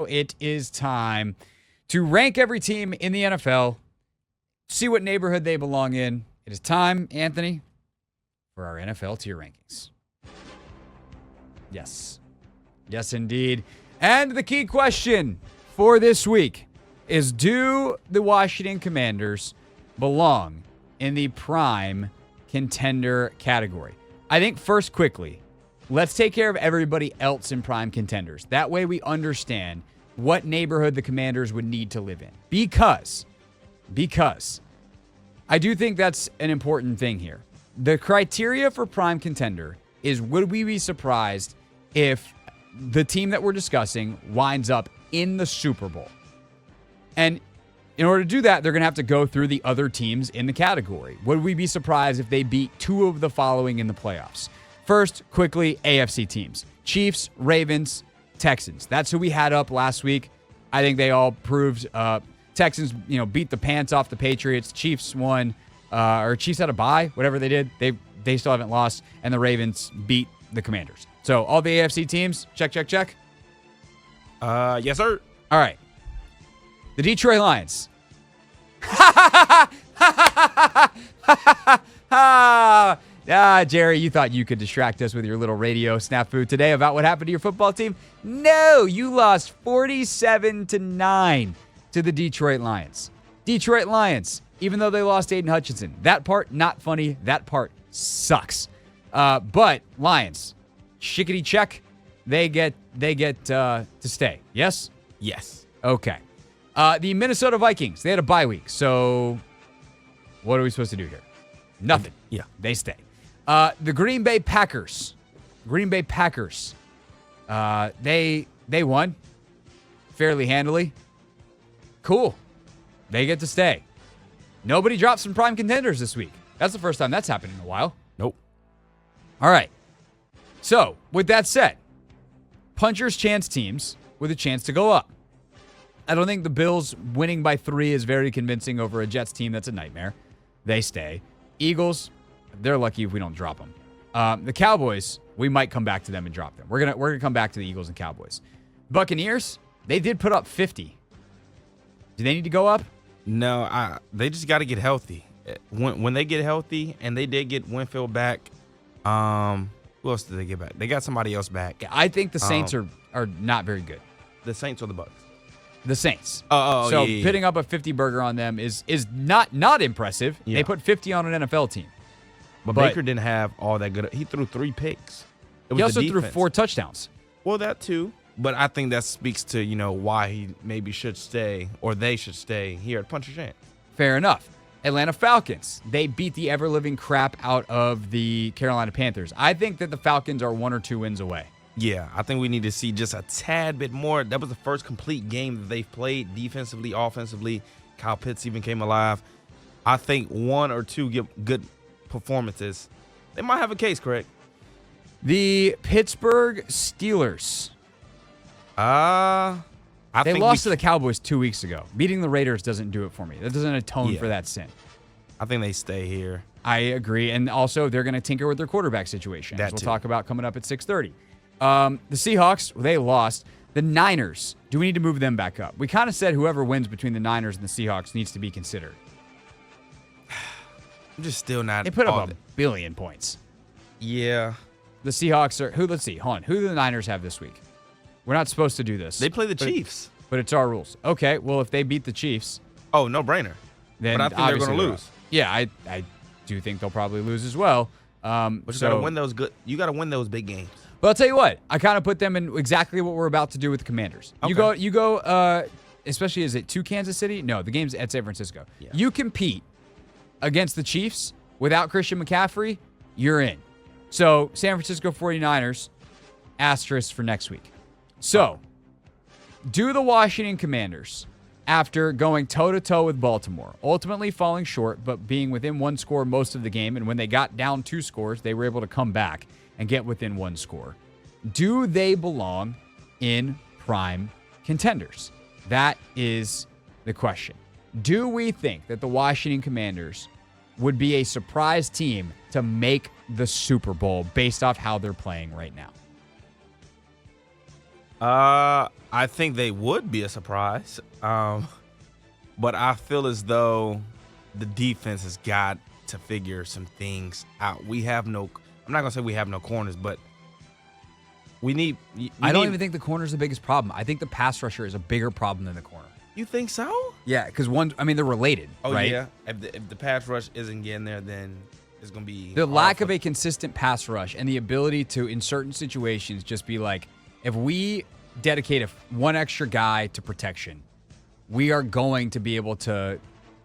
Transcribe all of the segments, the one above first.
It is time to rank every team in the NFL, see what neighborhood they belong in. It is time, Anthony, for our NFL tier rankings. Yes. Yes, indeed. And the key question for this week is, do the Washington Commanders belong in the prime contender category? I think first, quickly, let's take care of everybody else in prime contenders. That way we understand what neighborhood the Commanders would need to live in. Because I do think that's an important thing here. The criteria for prime contender is, would we be surprised if the team that we're discussing winds up in the Super Bowl? And in order to do that, they're going to have to go through the other teams in the category. Would we be surprised if they beat two of the following in the playoffs? First, quickly, AFC teams. Chiefs, Ravens, Texans. That's who we had up last week. I think they all proved Texans, beat the pants off the Patriots. Chiefs won, or Chiefs had a bye, whatever they did. They still haven't lost, and the Ravens beat the Commanders. So all the AFC teams, check. Yes, sir. All right. The Detroit Lions. Jerry, you thought you could distract us with your little radio snafu today about what happened to your football team? No, you lost 47-9 to the Detroit Lions. Detroit Lions, even though they lost Aiden Hutchinson. That part, not funny. That part sucks. But Lions, shickety check, they get to stay. Yes? Yes. Okay. The Minnesota Vikings, they had a bye week. So what are we supposed to do here? Nothing. Yeah. They stay. The Green Bay Packers. They won fairly handily. Cool. They get to stay. Nobody dropped some prime contenders this week. That's the first time that's happened in a while. Nope. All right. So, with that said, puncher's chance teams with a chance to go up. I don't think the Bills winning by 3 is very convincing over a Jets team that's a nightmare. They stay. Eagles, they're lucky if we don't drop them. The Cowboys, we might come back to them and drop them. We're gonna come back to the Eagles and Cowboys. Buccaneers, they did put up 50. Do they need to go up? No, they just got to get healthy. When they get healthy, and they did get Winfield back. Who else did they get back? They got somebody else back. Yeah, I think the Saints are not very good. The Saints or the Bucs? The Saints. So yeah. Pitting up a 50 burger on them is not impressive. Yeah. They put 50 on an NFL team. But Baker didn't have all that good. He threw 3 picks. He also threw 4 touchdowns. Well, that too. But I think that speaks to, why he maybe should stay, or they should stay here at Puncher's Chance. Fair enough. Atlanta Falcons. They beat the ever-living crap out of the Carolina Panthers. I think that the Falcons are 1 or 2 wins away. Yeah, I think we need to see just a tad bit more. That was the first complete game that they've played defensively, offensively. Kyle Pitts even came alive. I think 1 or 2 give good performances. They might have a case, Craig. The Pittsburgh Steelers. They lost to the Cowboys 2 weeks ago. Beating the Raiders doesn't do it for me. That doesn't atone for that sin. I think they stay here. I agree. And also, they're going to tinker with their quarterback situation, as we'll talk about coming up at 6:30. The Seahawks, they lost. The Niners, do we need to move them back up? We kind of said whoever wins between the Niners and the Seahawks needs to be considered. I'm just still not. They put up 1 billion points. Yeah. The Seahawks are, let's see, hold on. Who do the Niners have this week? We're not supposed to do this. They play the Chiefs. But it's our rules. Okay, well, if they beat the Chiefs. Oh, no brainer. Then but I think they're going to lose. Yeah, I do think they'll probably lose as well. But you got to win those You got to win those big games. But I'll tell you what, I kind of put them in exactly what we're about to do with the Commanders. Okay. You go, especially, is it to Kansas City? No, the game's at San Francisco. Yeah. You compete against the Chiefs without Christian McCaffrey, you're in. So, San Francisco 49ers, asterisk for next week. So, do the Washington Commanders, after going toe-to-toe with Baltimore, ultimately falling short, but being within 1 score most of the game, and when they got down 2 scores, they were able to come back and get within 1 score. Do they belong in prime contenders? That is the question. Do we think that the Washington Commanders would be a surprise team to make the Super Bowl based off how they're playing right now? I think they would be a surprise. But I feel as though the defense has got to figure some things out. I'm not going to say we have no corners, but I don't even think the corner is the biggest problem. I think the pass rusher is a bigger problem than the corner. You think so? Yeah, because they're related, right? Yeah. If the pass rush isn't getting there, then it's going to be the lack of a consistent pass rush and the ability to, in certain situations, just be like, if we dedicate one extra guy to protection, we are going to be able to,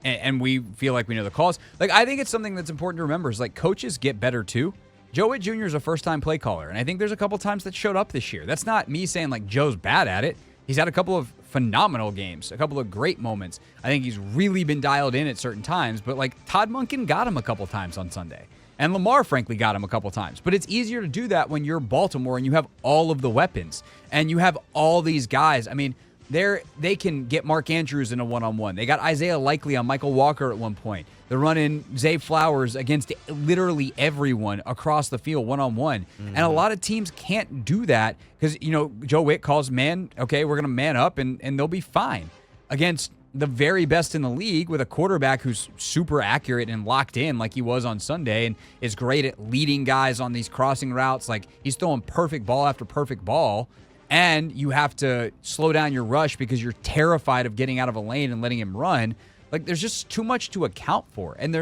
and we feel like we know the calls. Like, I think it's something that's important to remember is like coaches get better too. Joe Witt Jr. is a first-time play caller, and I think there's a couple times that showed up this year. That's not me saying like Joe's bad at it. He's had a couple of phenomenal games, a couple of great moments. I think he's really been dialed in at certain times, but like Todd Monken got him a couple times on Sunday. And Lamar, frankly, got him a couple times. But it's easier to do that when you're Baltimore and you have all of the weapons and you have all these guys. I mean, they can get Mark Andrews in a one-on-one. They got Isaiah Likely on Michael Walker at one point. They're running Zay Flowers against literally everyone across the field one-on-one. And a lot of teams can't do that because, Joe Witt calls man, okay, we're going to man up and they'll be fine against the very best in the league with a quarterback who's super accurate and locked in like he was on Sunday and is great at leading guys on these crossing routes. Like he's throwing perfect ball after perfect ball. And you have to slow down your rush because you're terrified of getting out of a lane and letting him run. Like, there's just too much to account for. And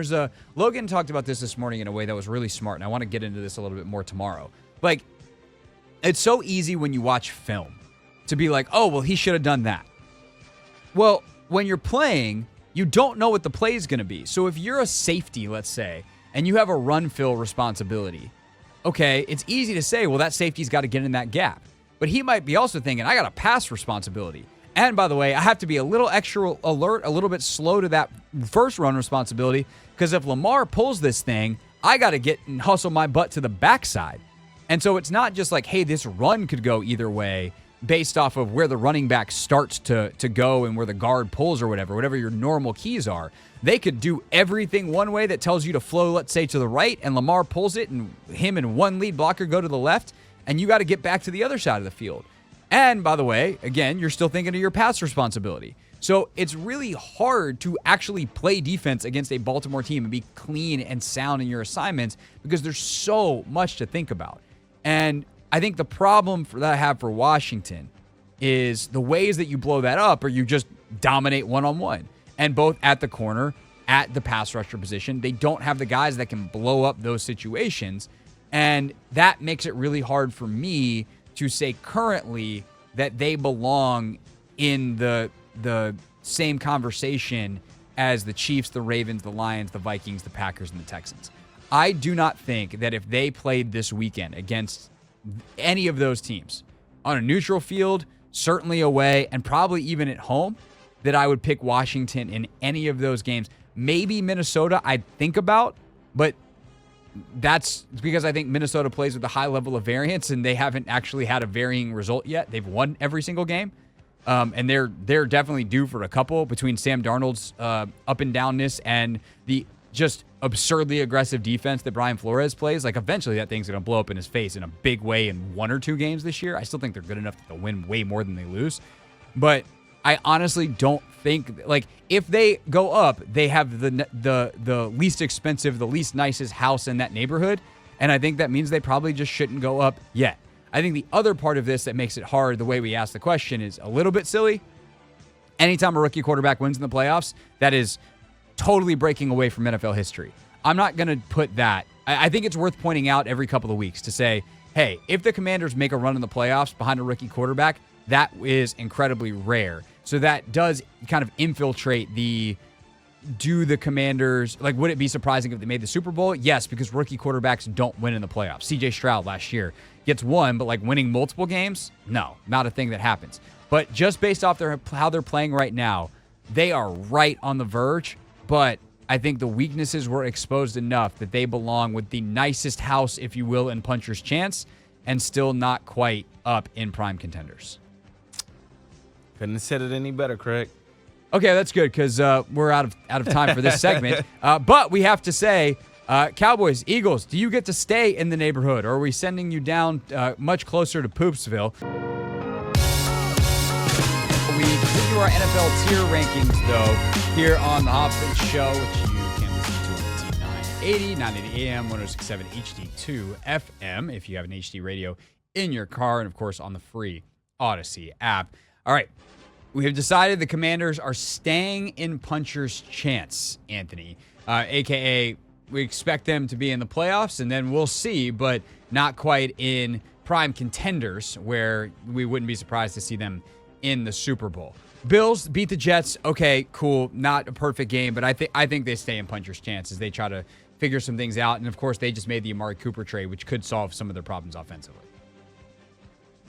Logan talked about this morning in a way that was really smart, and I want to get into this a little bit more tomorrow. Like, it's so easy when you watch film to be like, oh, well, he should have done that. Well, when you're playing, you don't know what the play is going to be. So if you're a safety, let's say, and you have a run-fill responsibility, okay, it's easy to say, well, that safety's got to get in that gap. But he might be also thinking, I got a pass responsibility. And by the way, I have to be a little extra alert, a little bit slow to that first run responsibility, because if Lamar pulls this thing, I got to get and hustle my butt to the backside. And so it's not just like, hey, this run could go either way based off of where the running back starts to go and where the guard pulls or whatever your normal keys are. They could do everything one way that tells you to flow, let's say, to the right, and Lamar pulls it, and him and one lead blocker go to the left, and you got to get back to the other side of the field. And by the way, again, you're still thinking of your pass responsibility. So it's really hard to actually play defense against a Baltimore team and be clean and sound in your assignments because there's so much to think about. And I think the problem that I have for Washington is the ways that you blow that up or you just dominate one-on-one. And both at the corner, at the pass rusher position, they don't have the guys that can blow up those situations. And that makes it really hard for me to say currently that they belong in the same conversation as the Chiefs, the Ravens, the Lions, the Vikings, the Packers, and the Texans. I do not think that if they played this weekend against any of those teams on a neutral field, certainly away, and probably even at home, that I would pick Washington in any of those games. Maybe Minnesota I'd think about, but that's because I think Minnesota plays with a high level of variance and they haven't actually had a varying result yet. They've won every single game. And they're definitely due for a couple between Sam Darnold's up and downness and the just absurdly aggressive defense that Brian Flores plays. Like eventually that thing's going to blow up in his face in a big way in one or two games this year. I still think they're good enough to win way more than they lose. But I honestly don't think, like, if they go up, they have the least expensive, the least nicest house in that neighborhood, and I think that means they probably just shouldn't go up yet. I think the other part of this that makes it hard, the way we ask the question, is a little bit silly. Anytime a rookie quarterback wins in the playoffs, that is totally breaking away from NFL history. I'm not going to put that. I think it's worth pointing out every couple of weeks to say, hey, if the Commanders make a run in the playoffs behind a rookie quarterback, that is incredibly rare. So that does kind of infiltrate do the Commanders, like, would it be surprising if they made the Super Bowl? Yes, because rookie quarterbacks don't win in the playoffs. CJ Stroud last year gets one, but like winning multiple games? No, not a thing that happens. But just based off how they're playing right now, they are right on the verge. But I think the weaknesses were exposed enough that they belong with the nicest house, if you will, in puncher's chance, and still not quite up in prime contenders. Couldn't have said it any better, Craig. Okay, that's good because we're out of time for this segment. But we have to say, Cowboys, Eagles, do you get to stay in the neighborhood, or are we sending you down much closer to Poopsville? our NFL tier rankings, though, here on the Hoffman Show, which you can listen to on 980, 980 AM, 1067 HD2 FM, if you have an HD radio in your car, and, of course, on the free Odyssey app. All right. We have decided the Commanders are staying in puncher's chance, Anthony, a.k.a. we expect them to be in the playoffs, and then we'll see, but not quite in prime contenders where we wouldn't be surprised to see them in the Super Bowl. Bills beat the Jets. Okay, cool. Not a perfect game, but I think they stay in puncher's chance as they try to figure some things out. And, of course, they just made the Amari Cooper trade, which could solve some of their problems offensively.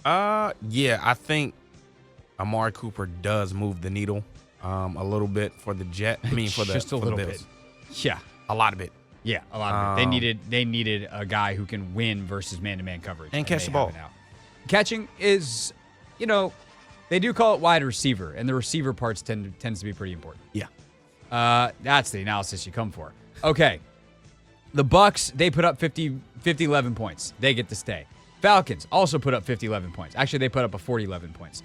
Yeah, I think Amari Cooper does move the needle a little bit for the Just a little bit. Yeah. A lot of it. Yeah, a lot of it. They needed a guy who can win versus man-to-man coverage. And catch the ball. Catching is, they do call it wide receiver, and the receiver parts tends to be pretty important. Yeah. That's the analysis you come for. Okay. The Bucks, they put up 50-11 points. They get to stay. Falcons also put up 50-11 points. Actually, they put up a 40-11 points.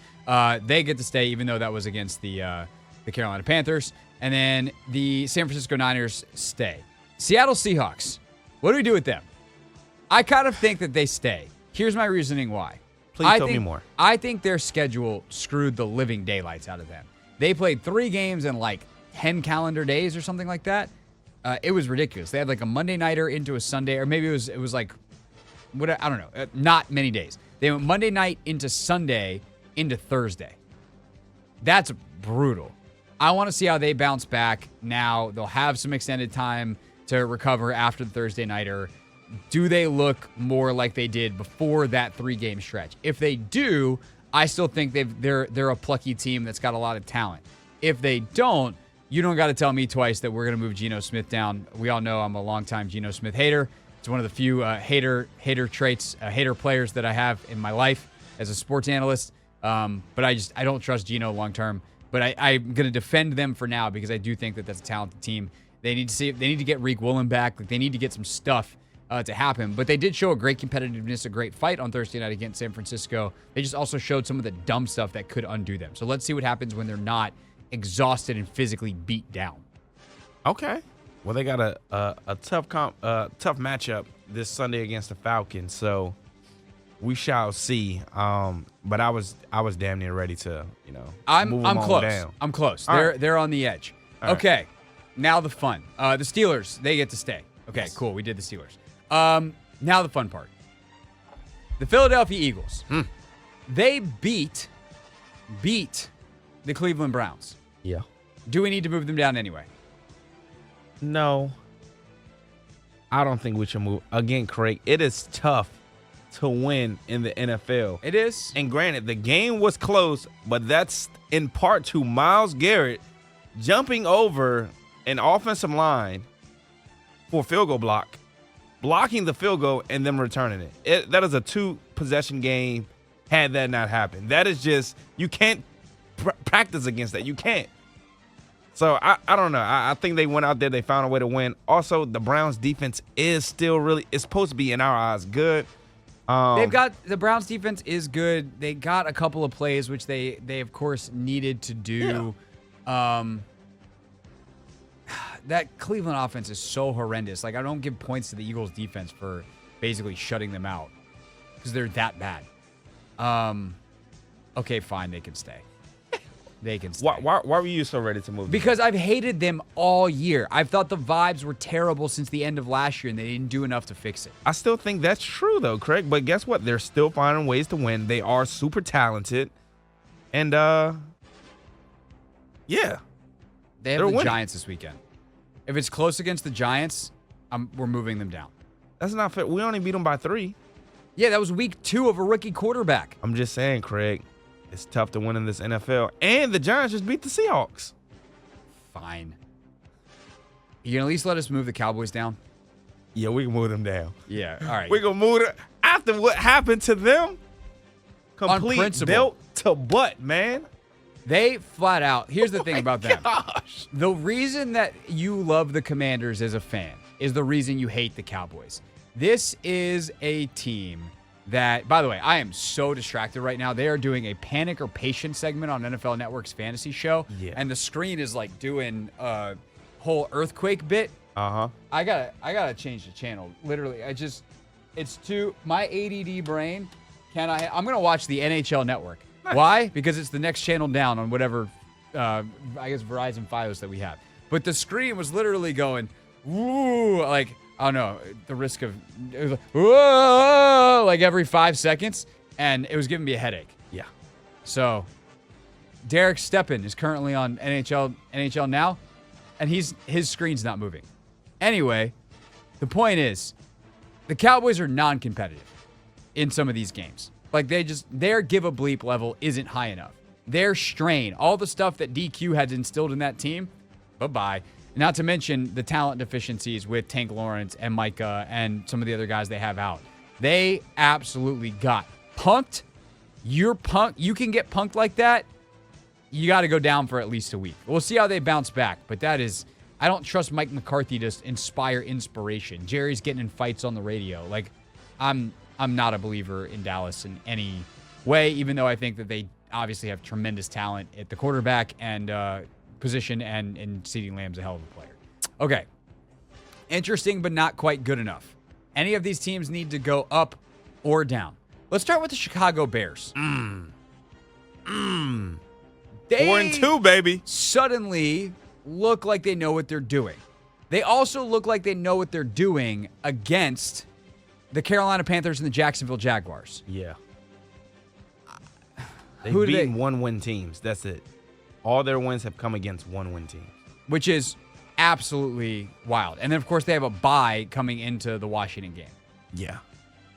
They get to stay, even though that was against the Carolina Panthers. And then the San Francisco Niners stay. Seattle Seahawks, what do we do with them? I kind of think that they stay. Here's my reasoning why. Please tell me more. I think their schedule screwed the living daylights out of them. They played 3 games in like 10 calendar days or something like that. It was ridiculous. They had like a Monday nighter into a Sunday, or maybe it was like, I don't know, not many days. They went Monday night into Sunday into Thursday. That's brutal. I want to see how they bounce back now. They'll have some extended time to recover after the Thursday nighter. Do they look more like they did before that 3-game stretch? If they do, I still think they're a plucky team that's got a lot of talent. If they don't, you don't got to tell me twice that we're going to move Geno Smith down. We all know I'm a longtime Geno Smith hater. It's one of the few hater traits, hater players that I have in my life as a sports analyst. But I don't trust Geno long term. But I'm going to defend them for now because I do think that that's a talented team. They need to get Reek Woolen back. Like, they need to get some stuff to happen. But they did show a great competitiveness, a great fight on Thursday night against San Francisco. They just also showed some of the dumb stuff that could undo them. So let's see what happens when they're not exhausted and physically beat down. Okay. Well, they got a tough matchup this Sunday against the Falcons. So we shall see. But I was damn near ready to, I'm move them close. down. I'm close. All They're on the edge. All right. Okay. Now the fun. The Steelers, they get to stay. Okay, Yes. Cool. We did the Steelers. Now the fun part. The Philadelphia Eagles. They beat the Cleveland Browns. Yeah. Do we need to move them down anyway? No. I don't think we should move. Again, Craig, it is tough to win in the NFL. It is. And granted, the game was close, but that's in part to Myles Garrett jumping over an offensive line for a field goal block, blocking the field goal, and then returning it. That is a 2-possession game had that not happened. That is just, you can't practice against that. You can't. So, I don't know. I think they went out there. They found a way to win. Also, the Browns' defense is still it's supposed to be, in our eyes, good. The Browns' defense is good. They got a couple of plays, which they of course, needed to do. Yeah. That Cleveland offense is so horrendous. Like, I don't give points to the Eagles' defense for basically shutting them out because they're that bad. Okay, fine. They can stay. They can stay. Why were you so ready to move? Because I've hated them all year. I've thought the vibes were terrible since the end of last year, and they didn't do enough to fix it. I still think that's true, though, Craig. But guess what? They're still finding ways to win. They are super talented. And, yeah. They have the Giants this weekend. If it's close against the Giants, we're moving them down. That's not fair. We only beat them by 3. Yeah, that was week 2 of a rookie quarterback. I'm just saying, Craig, it's tough to win in this NFL. And the Giants just beat the Seahawks. Fine. You can at least let us move the Cowboys down? Yeah, we can move them down. Yeah, all right. We're going to move them. After what happened to them, complete belt to butt, man. They flat out, here's the thing about them. Gosh. The reason that you love the Commanders as a fan is the reason you hate the Cowboys. This is a team that, by the way, I am so distracted right now. They are doing a Panic or Patience segment on NFL Network's fantasy show. Yeah. And the screen is like doing a whole earthquake bit. Uh-huh. I gotta change the channel. Literally, it's too, my ADD brain, I'm gonna watch the NHL Network. Nice. Why? Because it's the next channel down on whatever, I guess Verizon Fios that we have. But the screen was literally going, woo, like, I don't know, the risk of, it was like, whoa, like every 5 seconds, and it was giving me a headache. Yeah. So, Derek Stepan is currently on NHL Now, and his screen's not moving. Anyway, the point is, the Cowboys are non-competitive in some of these games. Like, their give a bleep level isn't high enough. Their strain, all the stuff that DQ has instilled in that team, bye-bye. Not to mention the talent deficiencies with Tank Lawrence and Micah and some of the other guys they have out. They absolutely got punked. You're punked. You can get punked like that. You got to go down for at least a week. We'll see how they bounce back. But that is, I don't trust Mike McCarthy to inspire inspiration. Jerry's getting in fights on the radio. Like, I'm not a believer in Dallas in any way, even though I think that they obviously have tremendous talent at the quarterback and position, and CeeDee Lamb's a hell of a player. Okay. Interesting, but not quite good enough. Any of these teams need to go up or down. Let's start with the Chicago Bears. 4-2, baby. Suddenly look like they know what they're doing. They also look like they know what they're doing against the Carolina Panthers and the Jacksonville Jaguars. Yeah. They've beaten one-win teams. That's it. All their wins have come against one-win teams. Which is absolutely wild. And then, of course, they have a bye coming into the Washington game. Yeah.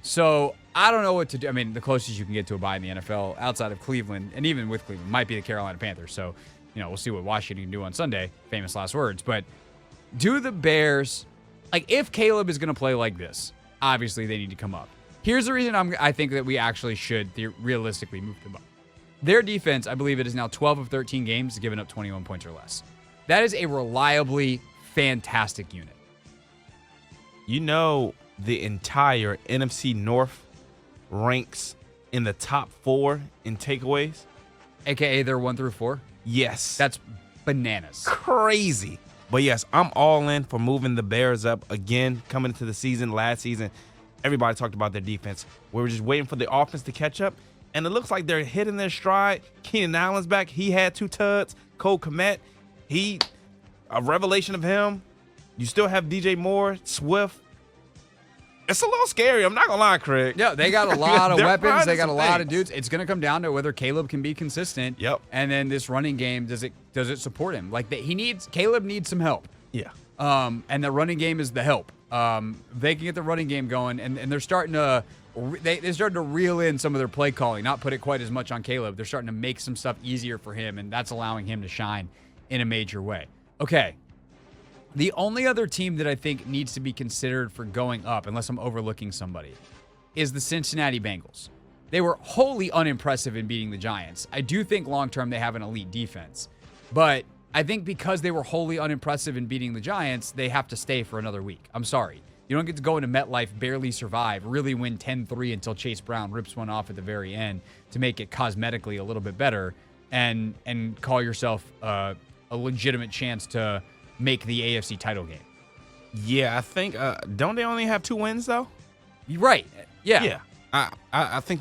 So I don't know what to do. I mean, the closest you can get to a bye in the NFL outside of Cleveland, and even with Cleveland, might be the Carolina Panthers. So, we'll see what Washington can do on Sunday. Famous last words. But do the Bears, like, if Caleb is going to play like this, obviously they need to come up. Here's the reason I think that we actually should realistically move them up. Their defense, I believe it is now 12 of 13 games, giving up 21 points or less. That is a reliably fantastic unit. The entire NFC North ranks in the top 4 in takeaways. AKA they're 1 through 4? Yes. That's bananas. Crazy. But yes, I'm all in for moving the Bears up again, coming into the season. Last season, everybody talked about their defense. We were just waiting for the offense to catch up. And it looks like they're hitting their stride. Keenan Allen's back. He had 2 tuds. Cole Kmet, a revelation of him. You still have DJ Moore, Swift. It's a little scary. I'm not going to lie, Craig. Yeah, they got a lot of weapons. They got a lot of things. dudes. It's going to come down to whether Caleb can be consistent. Yep. And then this running game, does it support him? Like, Caleb needs some help. Yeah. And the running game is the help. They can get the running game going, and they're starting to they started to reel in some of their play calling, not put it quite as much on Caleb. They're starting to make some stuff easier for him, and that's allowing him to shine in a major way. Okay. The only other team that I think needs to be considered for going up, unless I'm overlooking somebody, is the Cincinnati Bengals. They were wholly unimpressive in beating the Giants. I do think long-term they have an elite defense, but I think because they were wholly unimpressive in beating the Giants, they have to stay for another week. I'm sorry. You don't get to go into MetLife, barely survive, really win 10-3 until Chase Brown rips one off at the very end to make it cosmetically a little bit better and call yourself a legitimate chance to make the AFC title game. Yeah, I think don't they only have 2 wins though? You're right. Yeah. Yeah. I think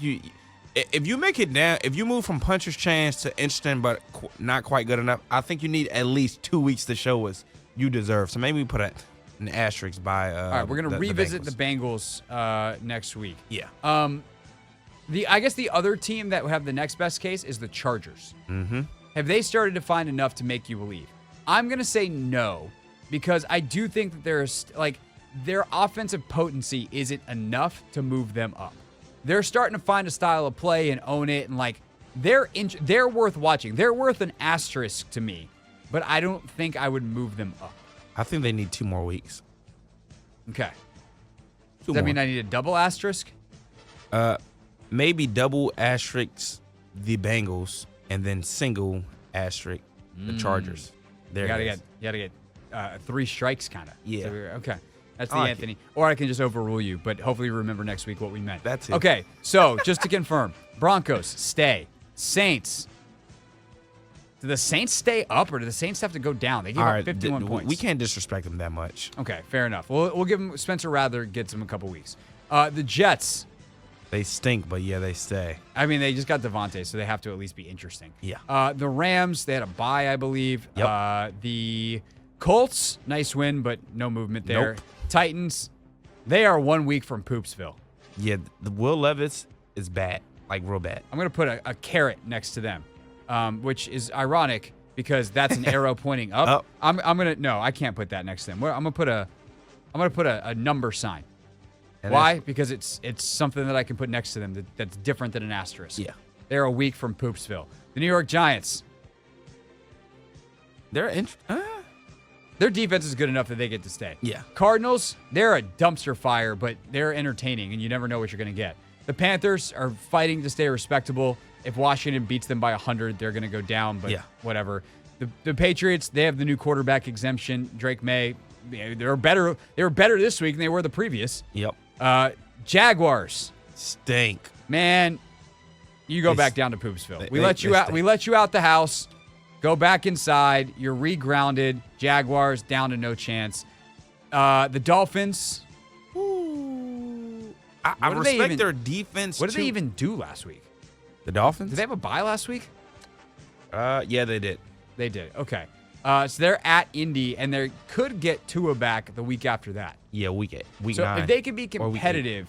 if you make it down, if you move from puncher's chance to interesting but not quite good enough, I think you need at least 2 weeks to show us you deserve. So maybe we put an asterisk by. All right, we're gonna revisit the Bengals next week. Yeah. I guess the other team that would have the next best case is the Chargers. Mm-hmm. Have they started to find enough to make you believe? I'm going to say no, because I do think that their offensive potency isn't enough to move them up. They're starting to find a style of play and own it, and they're worth watching. They're worth an asterisk to me, but I don't think I would move them up. I think they need 2 more weeks. Okay. Does that mean I need a double asterisk? Maybe double asterisk the Bengals and then single asterisk the Chargers. There you gotta get 3 strikes, kind of. Yeah. So okay. That's the Anthony. Or I can just overrule you, but hopefully remember next week what we meant. That's it. Okay, so just to confirm, Broncos stay. Saints. Do the Saints stay up, or do the Saints have to go down? They gave up 51 points. We can't disrespect them that much. Okay, fair enough. We'll give them. Spencer Rattler gets them a couple weeks. The Jets. They stink, but yeah, they stay. I mean, they just got Devontae, so they have to at least be interesting. Yeah. The Rams, they had a bye, I believe. Yep. The Colts, nice win, but no movement there. Nope. Titans, they are 1 week from Poopsville. Yeah, the Will Levis is bad, like real bad. I'm going to put a carrot next to them, which is ironic because that's an arrow pointing up. I'm going to, no, I can't put that next to them. I'm going to put a number sign. And why? Because it's something that I can put next to them that's different than an asterisk. Yeah. They're a week from Poopsville. The New York Giants. Their defense is good enough that they get to stay. Yeah. Cardinals, they're a dumpster fire, but they're entertaining, and you never know what you're going to get. The Panthers are fighting to stay respectable. If Washington beats them by 100, they're going to go down, but whatever. The Patriots, they have the new quarterback exemption. Drake May, they were better this week than they were the previous. Yep. Jaguars stink. Man, you go back down to Poopsville. We let you out. Stink. We let you out the house. Go back inside. You're regrounded. Jaguars down to no chance. The Dolphins. I respect their defense. What did they even do last week? The Dolphins? Did they have a bye last week? Yeah, they did. They did. Okay. So they're at Indy, and they could get Tua back the week after that. Yeah, week 9. So if they can be competitive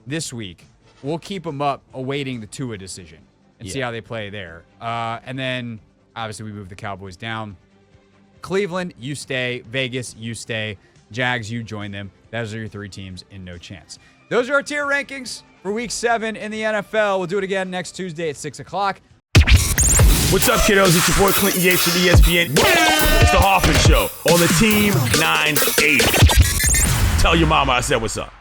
this week, we'll keep them up awaiting the Tua decision and see how they play there. And then, obviously, we move the Cowboys down. Cleveland, you stay. Vegas, you stay. Jags, you join them. Those are your 3 teams in no chance. Those are our tier rankings for Week 7 in the NFL. We'll do it again next Tuesday at 6 o'clock. What's up, kiddos? It's your boy Clinton Yates from ESPN. It's the Hoffman Show on the Team 980. Tell your mama I said what's up.